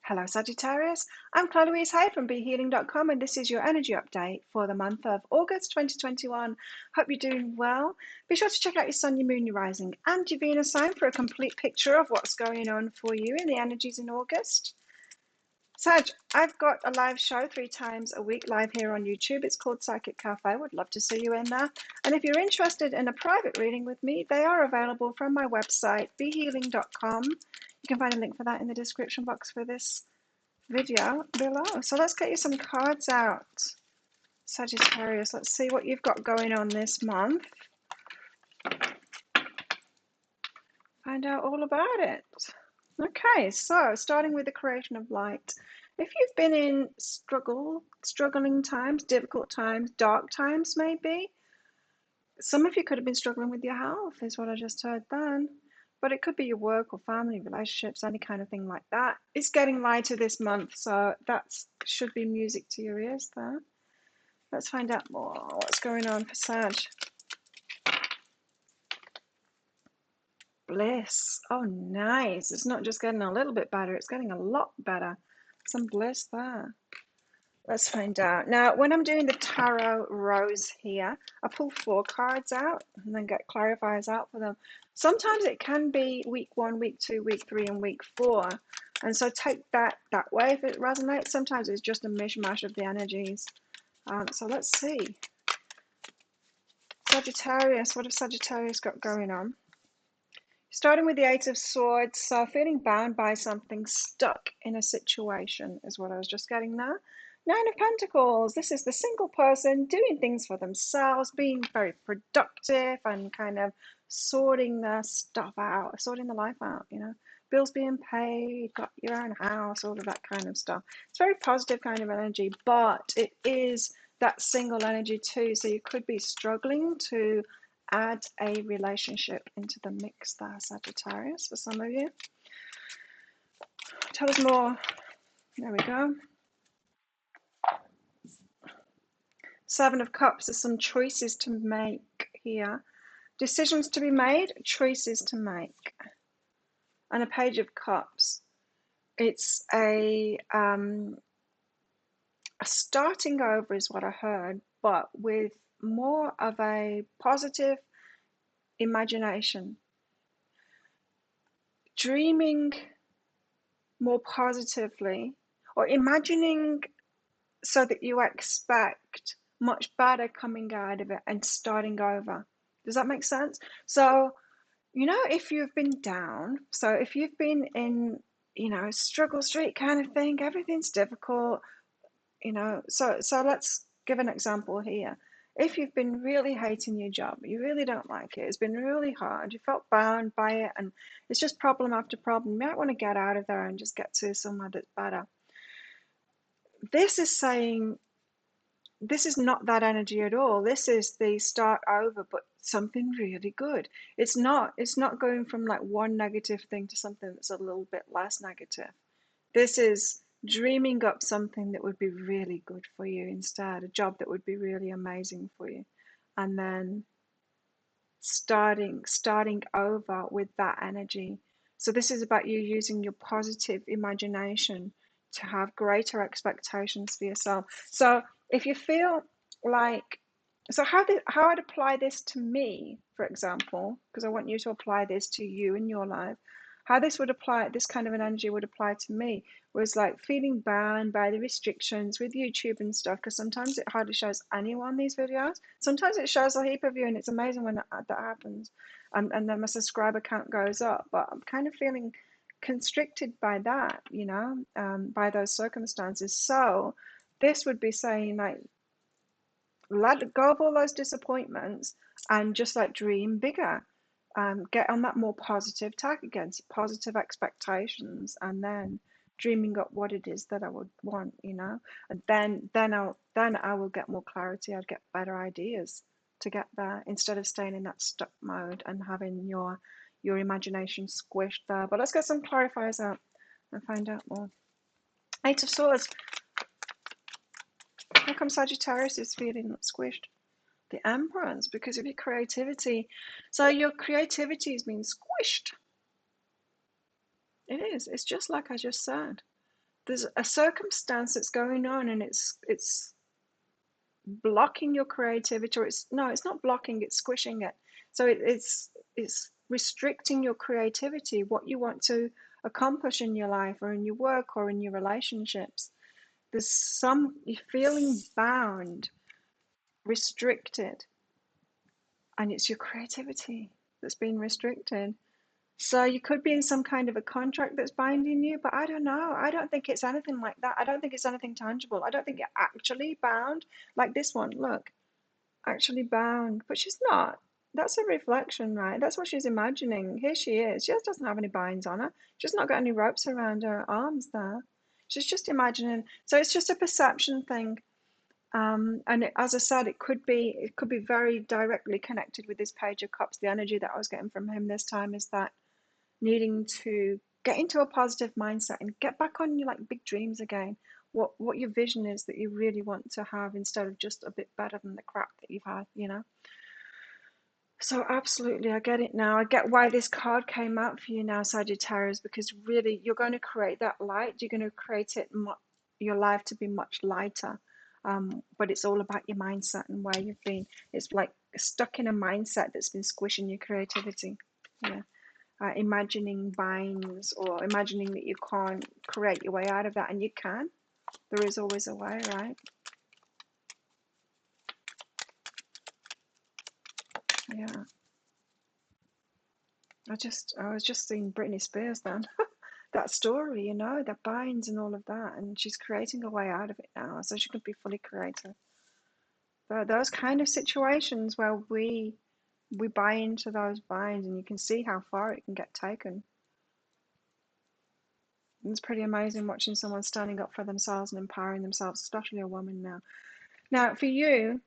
Hello, Sagittarius. I'm Louise Hay from BeHealing.com, and this is your energy update for the month of August 2021. Hope you're doing well. Be sure to check out your Sun, your Moon, your Rising, and your Venus sign for a complete picture of what's going on for you in the energies in August. Sag, I've got a live show 3 times a week live here on YouTube. It's called Psychic Cafe. Would love to see you in there. And if you're interested in a private reading with me, they are available from my website, BeHealing.com. You can find a link for that in the description box for this video below. So let's get you some cards out, Sagittarius. Let's see what you've got going on this month. Find out all about it. Okay, so starting with the creation of light. If you've been in struggling times, difficult times, dark times maybe, some of you could have been struggling with your health, is what I just heard then. But it could be your work or family, relationships, any kind of thing like that. It's getting lighter this month, so that should be music to your ears there. Let's find out more what's going on for Sag. Bliss. Oh, nice. It's not just getting a little bit better, it's getting a lot better. Some bliss there. Let's find out. Now, when I'm doing the tarot rows here, I pull 4 cards out and then get clarifiers out for them. Sometimes it can be week 1, week 2, week 3, and week 4. And so take that way if it resonates. Sometimes it's just a mishmash of the energies. So let's see. Sagittarius, what have Sagittarius got going on? Starting with the 8 of Swords, so feeling bound by something, stuck in a situation is what I was just getting there. 9 of Pentacles, this is the single person doing things for themselves, being very productive and kind of sorting their stuff out, sorting the life out, you know. Bills being paid, got your own house, all of that kind of stuff. It's very positive kind of energy, but it is that single energy too, so you could be struggling to add a relationship into the mix there, Sagittarius, for some of you. Tell us more. There we go. 7 of Cups, there's some choices to make here. Decisions to be made, choices to make. And a Page of Cups. It's a starting over is what I heard, but with more of a positive imagination. Dreaming more positively, or imagining so that you expect much better coming out of it and starting over. Does that make sense? So, you know, if you've been down, so if you've been in, you know, struggle street kind of thing, everything's difficult, you know, so let's give an example here. If you've been really hating your job, you really don't like it, it's been really hard, you felt bound by it, and it's just problem after problem, you might want to get out of there and just get to somewhere that's better. This is saying, this is not that energy at all. This is the start over, but something really good. It's not going from like one negative thing to something that's a little bit less negative. This is dreaming up something that would be really good for you instead, a job that would be really amazing for you, and then starting over with that energy. So this is about you using your positive imagination to have greater expectations for yourself. So if you feel like, so how I'd apply this to me, for example, because I want you to apply this to you in your life, how this would apply, this kind of an energy would apply to me, was like feeling bound by the restrictions with YouTube and stuff, because sometimes it hardly shows anyone these videos. Sometimes it shows a heap of you, and it's amazing when that happens, and then my subscriber count goes up. But I'm kind of feeling constricted by that, you know, by those circumstances. So this would be saying, like, let go of all those disappointments and just like dream bigger. Get on that more positive tack against positive expectations, and then dreaming up what it is that I would want, you know, and then I will get more clarity. I'd get better ideas to get there, instead of staying in that stuck mode and having your imagination squished there. But let's get some clarifiers out and find out more. 8 of Swords. How come Sagittarius is feeling squished? The Emperors, because of your creativity. So your creativity is being squished. It is. It's just like I just said. there's a circumstance that's going on, and it's blocking your creativity, or it's not blocking, it's squishing it. So it's restricting your creativity, what you want to accomplish in your life or in your work or in your relationships. You're feeling bound, restricted, and it's your creativity that's being restricted. So you could be in some kind of a contract that's binding you, but I don't know. I don't think it's anything like that. I don't think it's anything tangible. I don't think you're actually bound like this one. Look, actually bound, but she's not. That's a reflection, right? That's what she's imagining. Here she is. She doesn't have any binds on her. She's not got any ropes around her arms there. She's just imagining. So it's just a perception thing. As I said, it could be very directly connected with this Page of Cups. The energy that I was getting from him this time is that needing to get into a positive mindset and get back on your like big dreams again. What your vision is that you really want to have, instead of just a bit better than the crap that you've had. So absolutely, I get it now. I get why this card came out for you now, Sagittarius, because really you're going to create that light. You're going to create your life to be much lighter. But it's all about your mindset and where you've been. It's like stuck in a mindset that's been squishing your creativity. Yeah. Imagining binds, or imagining that you can't create your way out of that, and you can. There is always a way, right? Yeah. I was just seeing Britney Spears then. That story, that binds and all of that, and she's creating a way out of it now, so she can be fully creative. But those kind of situations where we buy into those binds, and you can see how far it can get taken. It's pretty amazing watching someone standing up for themselves and empowering themselves, especially a woman now. Now, for you,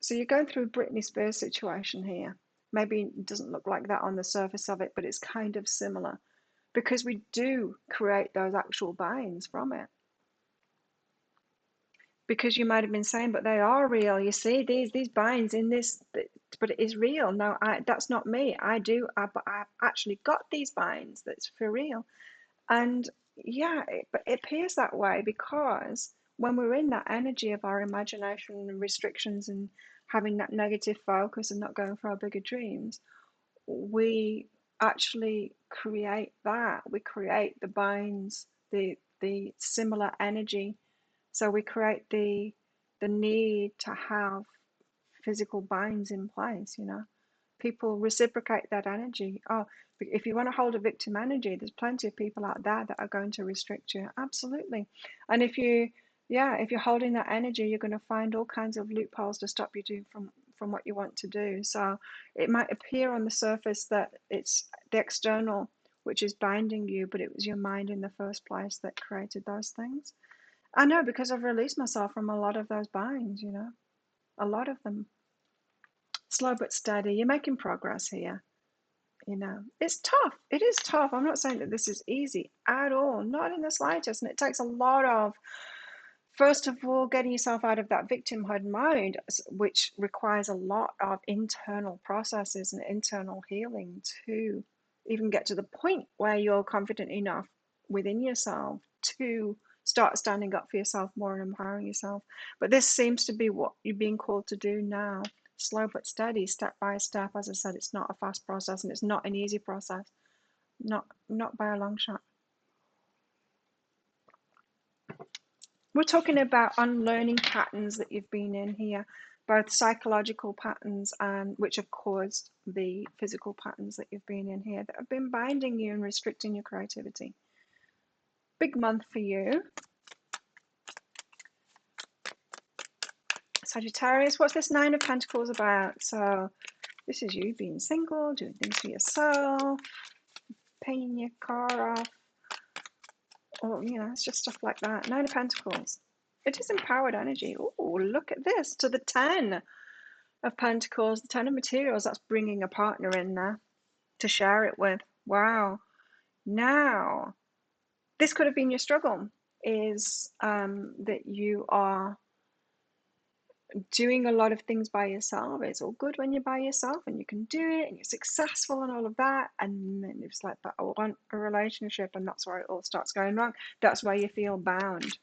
so you're going through a Britney Spears situation here. Maybe it doesn't look like that on the surface of it, but it's kind of similar, because we do create those actual binds from it. Because you might have been saying, but they are real. You see these binds in this, but it is real. No, that's not me. But I've actually got these binds. That's for real. And yeah, but it appears that way because when we're in that energy of our imagination and restrictions and having that negative focus and not going for our bigger dreams, we actually create that. We create the binds, the similar energy. So we create the need to have physical binds in place. People reciprocate that energy. Oh, if you want to hold a victim energy, there's plenty of people out there that are going to restrict you. Absolutely. And if you're holding that energy, you're going to find all kinds of loopholes to stop you doing from what you want to do. So it might appear on the surface that it's the external which is binding you, but it was your mind in the first place that created those things. I know, because I've released myself from a lot of those binds, a lot of them. Slow but steady. You're making progress here. It's tough. It is tough. I'm not saying that this is easy at all, not in the slightest. And it takes a lot of, first of all, getting yourself out of that victimhood mode, which requires a lot of internal processes and internal healing to even get to the point where you're confident enough within yourself to start standing up for yourself more and empowering yourself. But this seems to be what you're being called to do now. Slow but steady, step by step. As I said, it's not a fast process, and it's not an easy process. Not by a long shot. We're talking about unlearning patterns that you've been in here, both psychological patterns and which have caused the physical patterns that you've been in here that have been binding you and restricting your creativity. Big month for you. Sagittarius, what's this Nine of Pentacles about? So this is you being single, doing things for yourself, paying your car off, or it's just stuff like that. Nine of Pentacles. It is empowered energy. Oh, look at this. To the 10 of Pentacles, the 10 of Materials. That's bringing a partner in there to share it with. Wow. Now, this could have been your struggle, is that you are doing a lot of things by yourself. It's all good when you're by yourself and you can do it and you're successful and all of that. And then it's like, but I want a relationship, and that's where it all starts going wrong. That's why you feel bound.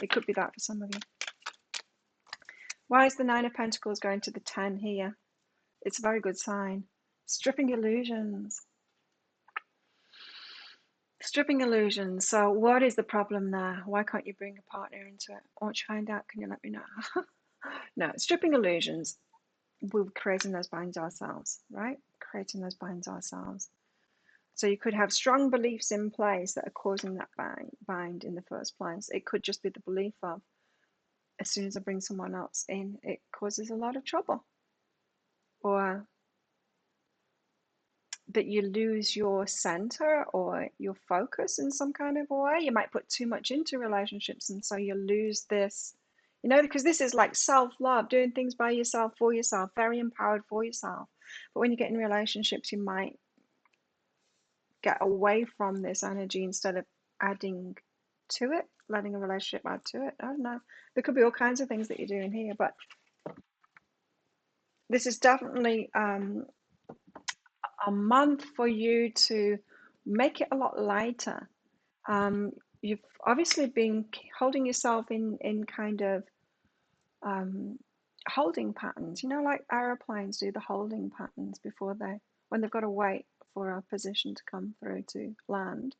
It could be that for some of you. Why is the Nine of Pentacles going to the 10 here? It's a very good sign. Stripping illusions. Stripping illusions. So what is the problem there? Why can't you bring a partner into it? Once you find out, can you let me know? No, stripping illusions. We're creating those binds ourselves, right? Creating those binds ourselves. So you could have strong beliefs in place that are causing that bind in the first place. It could just be the belief of, as soon as I bring someone else in, it causes a lot of trouble. Or that you lose your center or your focus in some kind of a way. You might put too much into relationships, and so you lose this, because this is like self-love, doing things by yourself, for yourself, very empowered for yourself. But when you get in relationships, you might get away from this energy instead of adding to it, letting a relationship add to it. I don't know. There could be all kinds of things that you're doing here, but this is definitely a month for you to make it a lot lighter. You've obviously been holding yourself in kind of holding patterns, like aeroplanes do the holding patterns when they've got to wait for a position to come through to land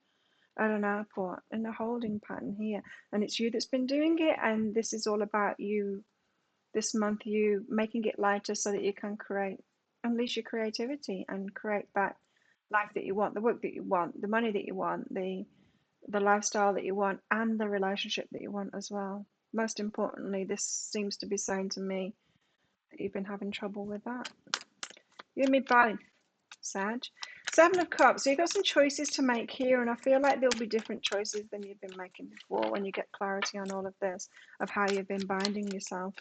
at an airport, in a holding pattern here. And it's you that's been doing it, and this is all about you this month, you making it lighter so that you can unleash your creativity and create that life that you want, the work that you want, the money that you want, the lifestyle that you want, and the relationship that you want as well. Most importantly, this seems to be saying to me that you've been having trouble with that. You and me both, Sag. Seven of Cups. So you've got some choices to make here, and I feel like there'll be different choices than you've been making before when you get clarity on all of this, of how you've been binding yourself.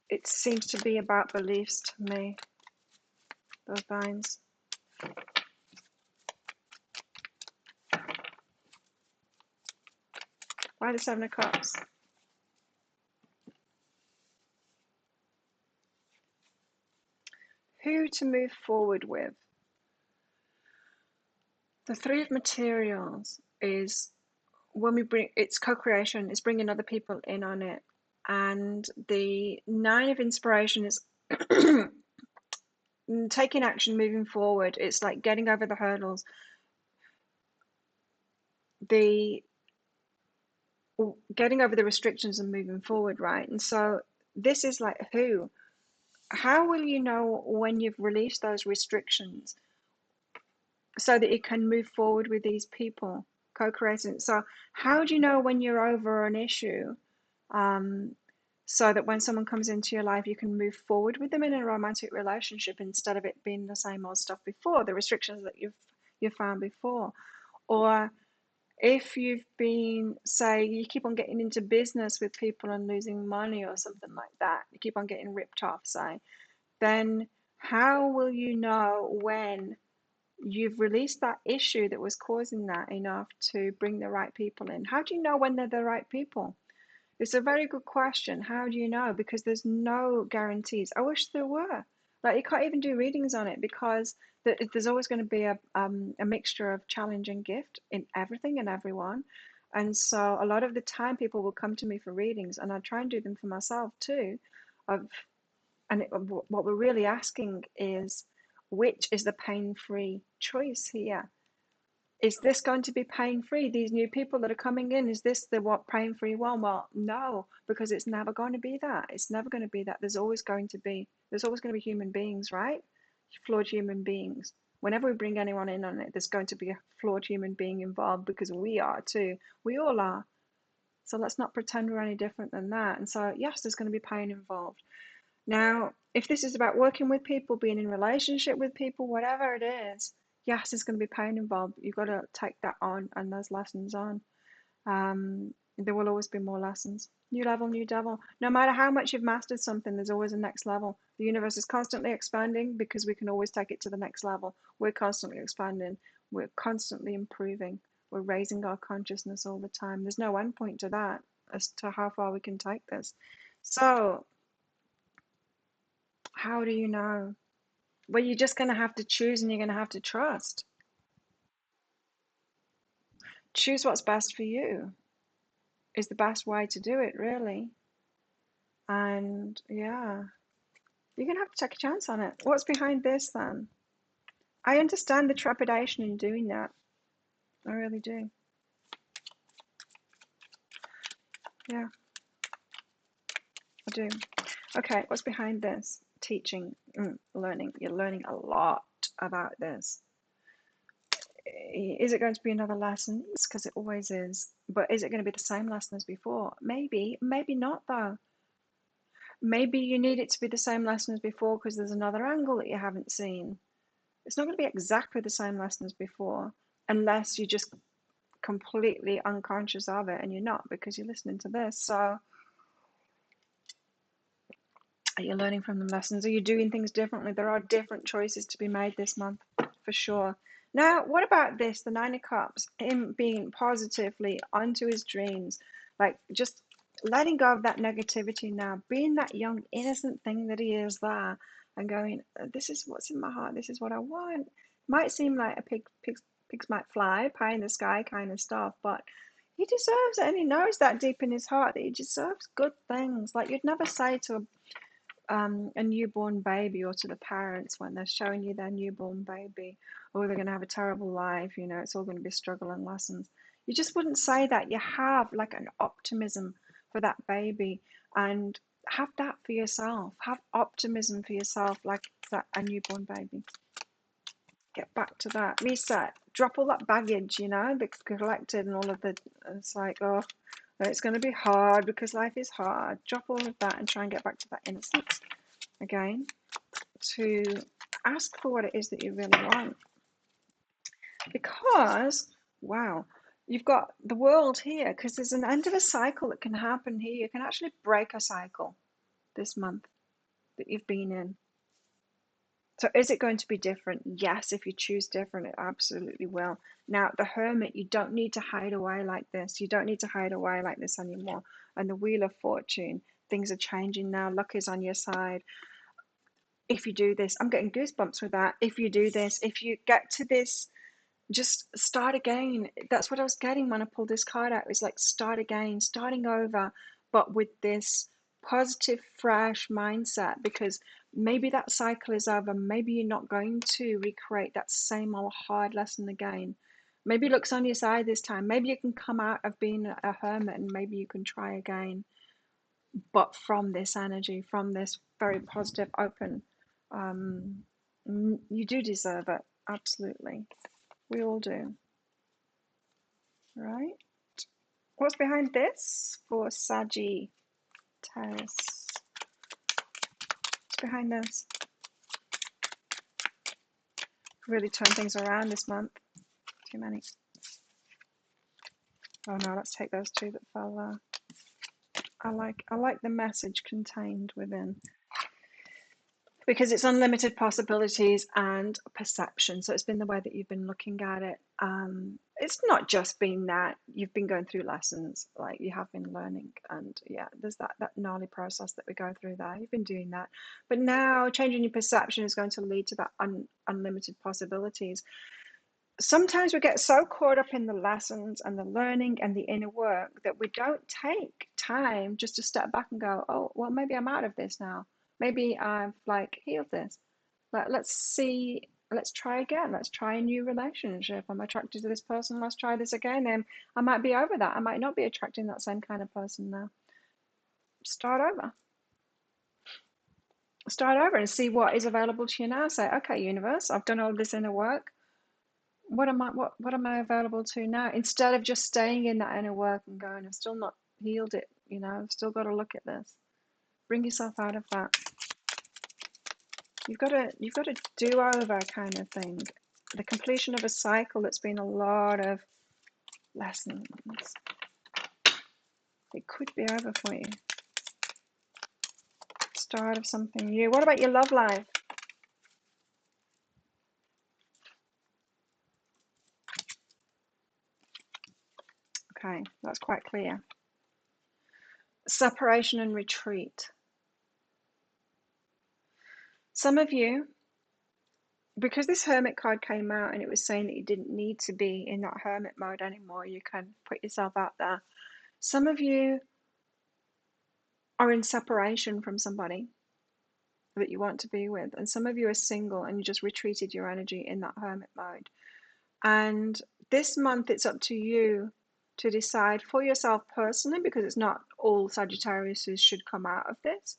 It seems to be about beliefs to me, those binds. Why the Seven of Cups? Who to move forward with? The Three of Materials is when we bring, it's co-creation, it's bringing other people in on it. And the Nine of Inspiration is taking action, moving forward. It's like getting over the hurdles. Getting over the restrictions and moving forward, right? And so this is like how will you know when you've released those restrictions so that you can move forward with these people, co-creating? So how do you know when you're over an issue, so that when someone comes into your life, you can move forward with them in a romantic relationship instead of it being the same old stuff before, the restrictions that you've found before? Or if you've been, say, you keep on getting into business with people and losing money or something like that, you keep on getting ripped off, say, then how will you know when you've released that issue that was causing that enough to bring the right people in? How do you know when they're the right people? It's a very good question. How do you know? Because there's no guarantees. I wish there were. Like, you can't even do readings on it because there's always going to be a mixture of challenge and gift in everything and everyone. And so a lot of the time people will come to me for readings, and I try and do them for myself too. What we're really asking is, which is the pain-free choice here? Is this going to be pain-free? These new people that are coming in, is this the what pain-free one? Well, no, because it's never going to be that. It's never going to be that. There's always going to be human beings, right? Flawed human beings. Whenever we bring anyone in on it, there's going to be a flawed human being involved, because we are too. We all are. So let's not pretend we're any different than that. And so, yes, there's going to be pain involved. Now, if this is about working with people, being in relationship with people, whatever it is, yes, there's going to be pain involved. You've got to take that on and those lessons on. There will always be more lessons. New level, new devil. No matter how much you've mastered something, there's always a next level. The universe is constantly expanding because we can always take it to the next level. We're constantly expanding. We're constantly improving. We're raising our consciousness all the time. There's no end point to that as to how far we can take this. So How do you know? Well, you're just going to have to choose, and you're going to have to trust. Choose what's best for you is the best way to do it, really. And yeah, you're going to have to take a chance on it. What's behind this then? I understand the trepidation in doing that. I really do. Yeah, I do. Okay, what's behind this? Teaching, learning. You're learning a lot about this. Is it going to be another lesson? Because it always is. But is it going to be the same lesson as before? Maybe, maybe not though. Maybe you need it to be the same lesson as before because there's another angle that you haven't seen. It's not going to be exactly the same lesson as before unless you're just completely unconscious of it, and you're not because you're listening to this. So are you learning from the lessons? Are you doing things differently? There are different choices to be made this month, for sure. Now, what about this? The Nine of Cups, him being positively onto his dreams, like just letting go of that negativity now, being that young, innocent thing that he is there, and going, this is what's in my heart, this is what I want. Might seem like a pigs might fly, pie in the sky kind of stuff, but he deserves it, and he knows that deep in his heart that he deserves good things. Like you'd never say to a newborn baby or to the parents when they're showing you their newborn baby, oh, they're going to have a terrible life, you know, it's all going to be struggle and lessons. You just wouldn't say that. You have like an optimism for that baby, and have that for yourself. Have optimism for yourself like that a newborn baby. Get back to that. Reset. Drop all that baggage, you know, that's collected and all of the, it's like, oh, it's going to be hard because life is hard. Drop all of that and try and get back to that innocence again, to ask for what it is that you really want. Because, wow, you've got the world here, because there's an end of a cycle that can happen here. You can actually break a cycle this month that you've been in. So is it going to be different? Yes, if you choose different, it absolutely will. Now, the Hermit, you don't need to hide away like this. You don't need to hide away like this anymore. And the Wheel of Fortune, things are changing now. Luck is on your side. If you do this, I'm getting goosebumps with that. If you do this, if you get to this, just start again. That's what I was getting when I pulled this card out. It's like start again, starting over, but with this positive, fresh mindset, because maybe that cycle is over. Maybe you're not going to recreate that same old hard lesson again. Maybe luck's on your side this time. Maybe you can come out of being a hermit and maybe you can try again, but from this energy, from this very positive, open. Um, you do deserve it, absolutely. We all do, right? What's behind this for Sagittarius? What's behind this? Really turn things around this month. Too many. Oh no, let's take those two that fell there. I like the message contained within, because it's unlimited possibilities and perception. So it's been the way that you've been looking at it. It's not just been that you've been going through lessons, like you have been learning, and yeah, there's that gnarly process that we go through there. You've been doing that, but now changing your perception is going to lead to that unlimited possibilities. Sometimes we get so caught up in the lessons and the learning and the inner work that we don't take time just to step back and go, oh, well, maybe I'm out of this now. Maybe I've like healed this. But let's see, let's try again. Let's try a new relationship. I'm attracted to this person. Let's try this again. And I might be over that. I might not be attracting that same kind of person now. Start over. Start over and see what is available to you now. Say, okay, universe, I've done all this inner work. What am I available to now? Instead of just staying in that inner work and going, I've still not healed it, you know, I've still got to look at this. Bring yourself out of that. You've got to do over kind of thing. The completion of a cycle that's been a lot of lessons. It could be over for you. Start of something new. What about your love life? Okay, that's quite clear. Separation and retreat. Some of you, because this Hermit card came out and it was saying that you didn't need to be in that Hermit mode anymore, you can put yourself out there. Some of you are in separation from somebody that you want to be with, and some of you are single and you just retreated your energy in that Hermit mode. And this month, it's up to you to decide for yourself personally, because it's not all Sagittariuses should come out of this,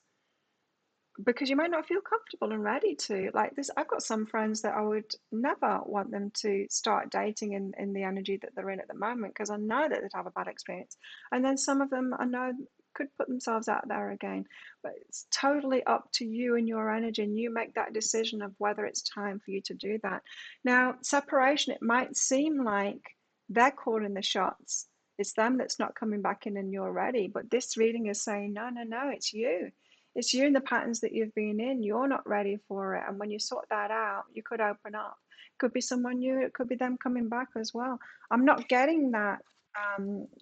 because you might not feel comfortable and ready to. Like this, I've got some friends that I would never want them to start dating in the energy that they're in at the moment, because I know that they'd have a bad experience. And then some of them I know could put themselves out there again. But it's totally up to you and your energy, and you make that decision of whether it's time for you to do that. Now, separation, it might seem like they're calling the shots. It's them that's not coming back in and you're ready. But this reading is saying, no, no, no, it's you. It's you and the patterns that you've been in. You're not ready for it. And when you sort that out, you could open up. It could be someone new. It could be them coming back as well. I'm not getting that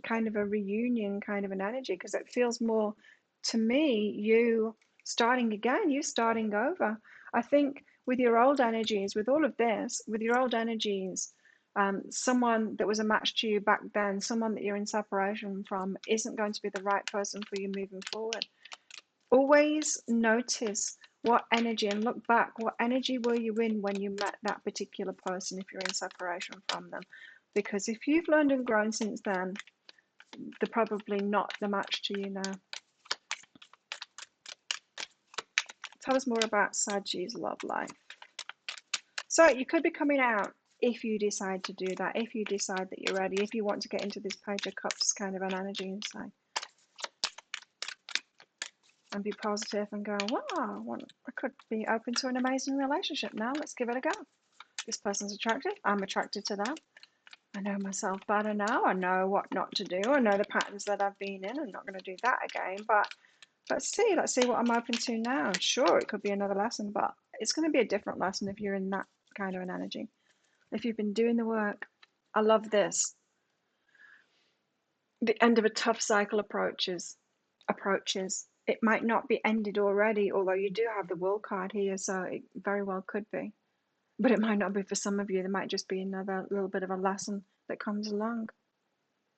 kind of a reunion kind of an energy, because it feels more to me you starting again, you starting over. I think with your old energies, with all of this, with your old energies, someone that was a match to you back then, someone that you're in separation from, isn't going to be the right person for you moving forward. Always notice what energy, and look back, what energy were you in when you met that particular person if you're in separation from them? Because if you've learned and grown since then, they're probably not the match to you now. Tell us more about Sagi's love life. So you could be coming out if you decide to do that, if you decide that you're ready, if you want to get into this Page of Cups kind of an energy inside. And be positive and go, wow, I could be open to an amazing relationship now. Let's give it a go. This person's attractive. I'm attracted to them. I know myself better now. I know what not to do. I know the patterns that I've been in. I'm not going to do that again. But let's see what I'm open to now. Sure, it could be another lesson, but it's going to be a different lesson if you're in that kind of an energy. If you've been doing the work. I love this. The end of a tough cycle approaches. It might not be ended already, although you do have the World card here, so it very well could be. But it might not be for some of you. There might just be another little bit of a lesson that comes along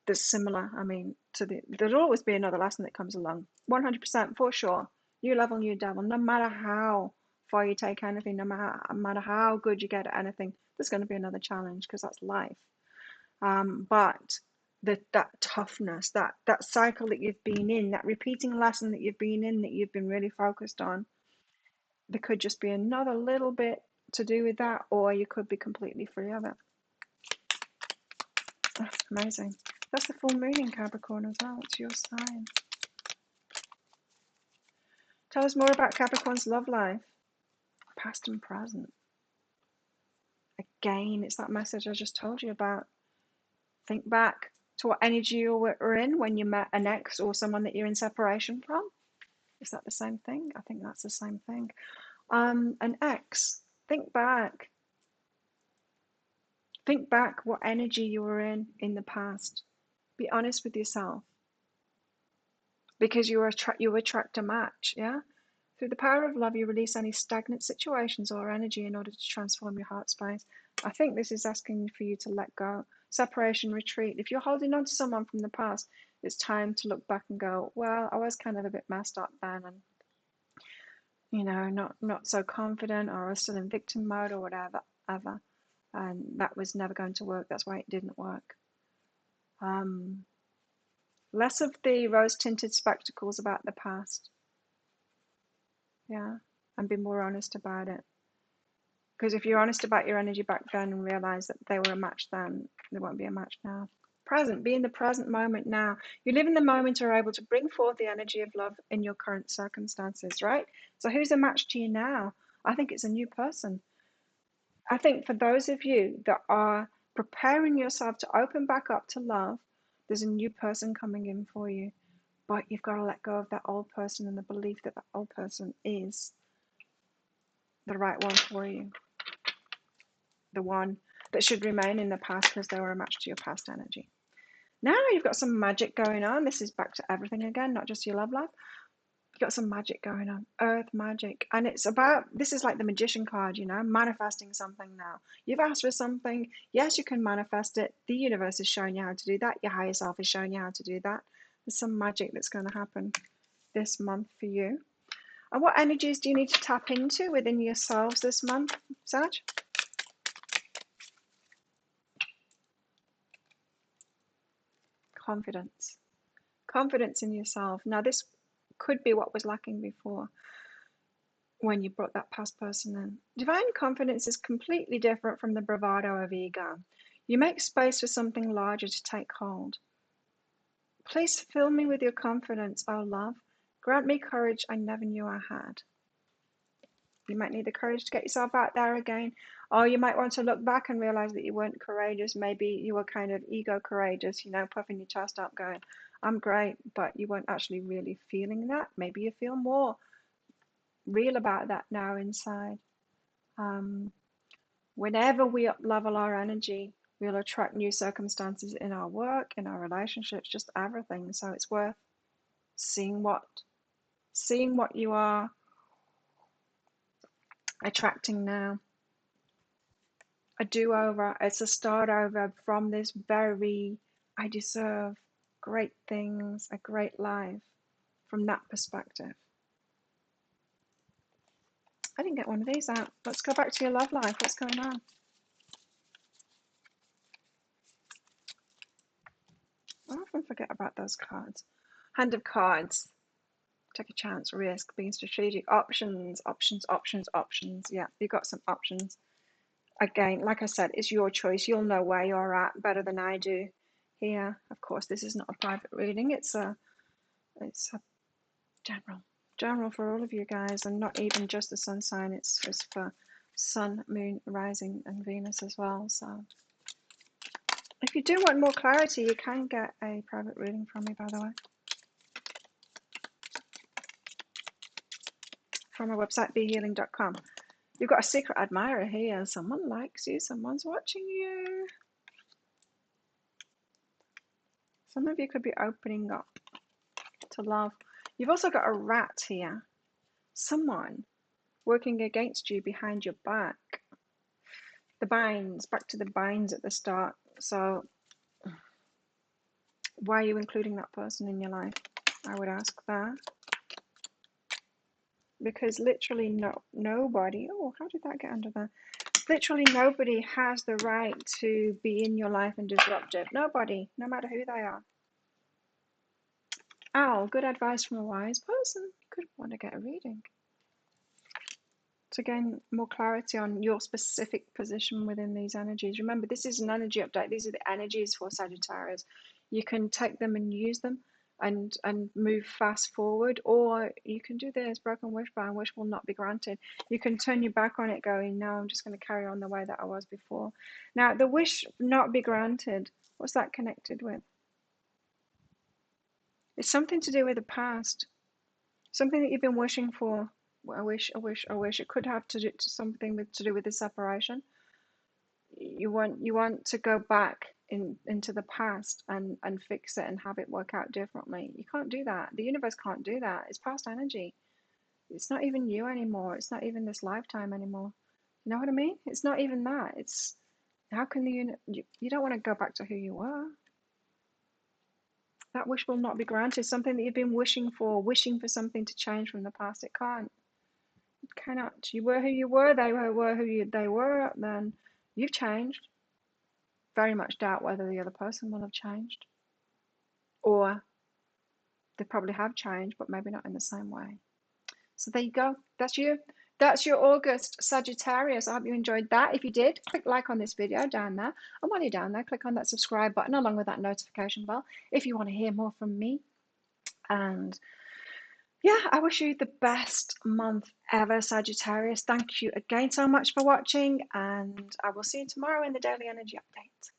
that's similar. I mean, there'll always be another lesson that comes along. 100% for sure. New level, new devil. No matter how far you take anything, no matter how good you get at anything, there's going to be another challenge, because that's life. But that toughness, that cycle that you've been in, that repeating lesson that you've been in, that you've been really focused on, there could just be another little bit to do with that, or you could be completely free of it. Oh, amazing. That's the full moon in Capricorn as well. It's your sign. Tell us more about Capricorn's love life, past and present. Again, it's that message I just told you about. Think back to what energy you were in when you met an ex or someone that you're in separation from. Is that the same thing? I think that's the same thing. An ex. Think back. Think back what energy you were in the past. Be honest with yourself, because you attract a match. Yeah. Through the power of love, you release any stagnant situations or energy in order to transform your heart space. I think this is asking for you to let go. Separation, retreat. If you're holding on to someone from the past, it's time to look back and go, well, I was kind of a bit messed up then, and not so confident, or I was still in victim mode or whatever, and that was never going to work. That's why it didn't work. Less of the rose-tinted spectacles about the past. Yeah, and be more honest about it. Because if you're honest about your energy back then and realize that they were a match then, they won't be a match now. Present, be in the present moment now. You live in the moment, are able to bring forth the energy of love in your current circumstances, right? So who's a match to you now? I think it's a new person. I think for those of you that are preparing yourself to open back up to love, there's a new person coming in for you. But you've got to let go of that old person and the belief that that old person is the right one for you. The one that should remain in the past because they were a match to your past energy. Now you've got some magic going on. This is back to everything again, not just your love life. You've got some magic going on, earth magic. And it's about, this is like the magician card, you know, manifesting something now. You've asked for something. Yes, you can manifest it. The universe is showing you how to do that. Your higher self is showing you how to do that. There's some magic that's going to happen this month for you. And what energies do you need to tap into within yourselves this month, Sag? Confidence. Confidence in yourself. Now, this could be what was lacking before when you brought that past person in. Divine confidence is completely different from the bravado of ego. You make space for something larger to take hold. Please fill me with your confidence, O love. Grant me courage I never knew I had. You might need the courage to get yourself out there again, or you might want to look back and realize that you weren't courageous. Maybe you were kind of ego courageous, you know, puffing your chest up going, I'm great, but you weren't actually really feeling that. Maybe you feel more real about that now inside. Whenever we up level our energy, we'll attract new circumstances in our work, in our relationships, just everything. So it's worth seeing what you are attracting now. A do-over, it's a start over from this very, I deserve great things, a great life, from that perspective. I didn't get one of these out. Let's go back to your love life. What's going on? I often forget about those cards. Hand of cards. Take a chance, risk, being strategic. Options. Yeah, you've got some options. Again, like I said, it's your choice. You'll know where you're at better than I do here. Of course, this is not a private reading. It's a general for all of you guys, and not even just the sun sign. It's for sun, moon, rising, and Venus as well. So if you do want more clarity, you can get a private reading from me, by the way, from my website, behealing.com. You've got a secret admirer here. Someone likes you. Someone's watching you. Some of you could be opening up to love. You've also got a rat here. Someone working against you behind your back. The binds, back to the binds at the start. So why are you including that person in your life? I would ask that. Because literally nobody, oh, how did that get under there? Literally nobody has the right to be in your life and disrupt it. Nobody, no matter who they are. Owl, good advice from a wise person. Could want to get a reading to gain more clarity on your specific position within these energies. Remember, this is an energy update. These are the energies for Sagittarius. You can take them and use them and move fast forward, or you can do this, broken wish bound, wish will not be granted. You can turn your back on it going, no, I'm just going to carry on the way that I was before. Now, the wish not be granted, what's that connected with? It's something to do with the past, something that you've been wishing for. I wish. It could have to do something to do with the separation. You want to go back into the past and fix it and have it work out differently. You can't do that. The universe can't do that. It's past energy. It's not even you anymore. It's not even this lifetime anymore. You know what I mean? It's not even that. It's how can you don't want to go back to who you were. That wish will not be granted. Something that you've been wishing for something to change from the past. It can't. It cannot. You were who you were. They were who they were. Then you've changed. Very much doubt whether the other person will have changed. Or they probably have changed, but maybe not in the same way. So there you go. That's you. That's your August Sagittarius. I hope you enjoyed that. If you did, click like on this video down there. And while you're down there, click on that subscribe button along with that notification bell if you want to hear more from me. And yeah, I wish you the best month ever, Sagittarius. Thank you again so much for watching. And I will see you tomorrow in the Daily Energy Update.